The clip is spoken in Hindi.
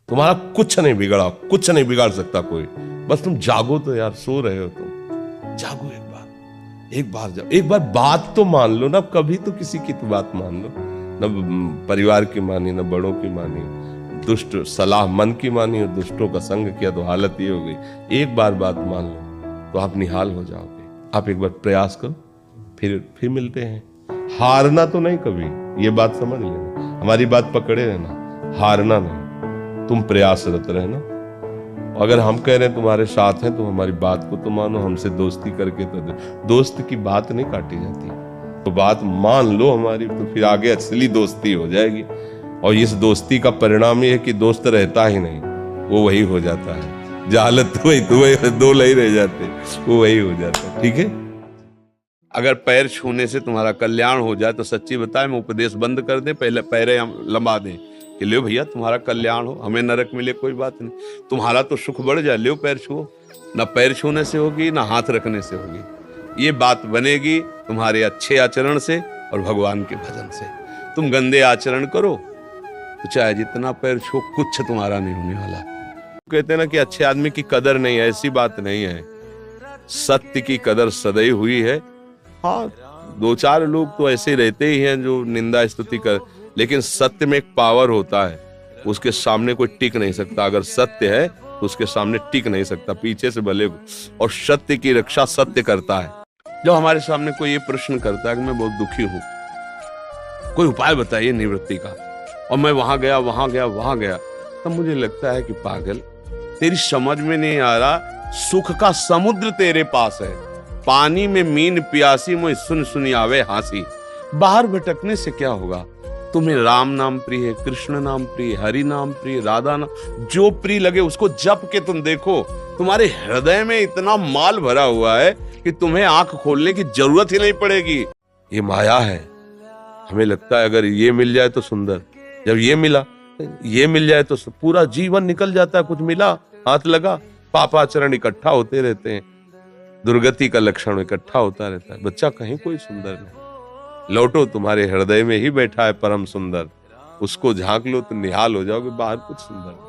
तुम्हारा कुछ नहीं बिगड़ा, कुछ नहीं बिगाड़ सकता कोई। बस तुम जागो तो यार, सो रहे हो तुम, जागो एक बार जाओ, एक बार बात तो मान लो ना। कभी तो किसी की तो बात मान लो न, परिवार की मानी न बड़ों की मानी, दुष्ट सलाह मन की मानी और दुष्टों का संग किया तो हालत ये हो गई। एक बार बात मान लो तो आप निहाल हो जाओगे। आप एक बार प्रयास करो, फिर मिलते हैं। हारना तो नहीं कभी, ये बात समझ लेना, हमारी बात पकड़े रहना, हारना नहीं, तुम प्रयासरत रहना। अगर हम कह रहे हैं तुम्हारे साथ हैं तो हमारी बात को तो मानो, हमसे दोस्ती करके तो दोस्त की बात नहीं काटी जाती, तो बात मान लो हमारी, तो फिर आगे असली दोस्ती हो जाएगी। और इस दोस्ती का परिणाम ये है कि दोस्त रहता ही नहीं, वो वही हो जाता है। जहालत तो वही दो नहीं रह जाते, वो वही हो जाता है। ठीक है, अगर पैर छूने से तुम्हारा कल्याण हो जाए तो सच्ची बताए मैं उपदेश बंद कर दे, पहले पैरे लंबा दें कि लो भैया तुम्हारा कल्याण हो, हमें नरक मिले कोई बात नहीं, तुम्हारा तो सुख बढ़ जाए, लो पैर छुओ। ना पैर छूने से होगी ना हाथ रखने से होगी, ये बात बनेगी तुम्हारे अच्छे आचरण से और भगवान के भजन से। तुम गंदे आचरण करो तो चाहे जितना पैर छो, कुछ तुम्हारा नहीं होने वाला। कहते हैं ना कि अच्छे आदमी की कदर नहीं है, ऐसी बात नहीं है, सत्य की कदर सदैव हुई है। हाँ, दो चार लोग तो ऐसे रहते ही हैं जो निंदा स्तुति कर, लेकिन सत्य में एक पावर होता है, उसके सामने कोई टिक नहीं सकता। अगर सत्य है तो उसके सामने टिक नहीं सकता, पीछे से भले। और सत्य की रक्षा सत्य करता है। जब हमारे सामने कोई ये प्रश्न करता है कि मैं बहुत दुखी हूं, कोई उपाय बताइए निवृत्ति का, और मैं वहां गया, तब मुझे लगता है कि पागल, तेरी समझ में नहीं आ रहा, सुख का समुद्र तेरे पास है, पानी में मीन प्यासी, मुझे सुन सुनी आवे हासी। बाहर भटकने से क्या होगा? तुम्हें राम नाम प्रिय है, कृष्ण नाम प्रिय, हरि नाम प्रिय, राधा नाम, जो प्रिय लगे उसको जप के तुम देखो। तुम्हारे हृदय में इतना माल भरा हुआ है कि तुम्हें आंख खोलने की जरूरत ही नहीं पड़ेगी। ये माया है। हमें लगता है अगर ये मिल जाए तो सुंदर, जब ये मिला, ये मिल जाए तो पूरा जीवन निकल जाता है। कुछ मिला, हाथ लगा, पापाचरण इकट्ठा होते रहते हैं, दुर्गति का लक्षण इकट्ठा होता रहता है। बच्चा कहीं कोई सुंदर नहीं, लौटो तुम्हारे हृदय में ही बैठा है परम सुंदर, उसको झांक लो तो निहाल हो जाओगे, बाहर कुछ सुंदर नहीं।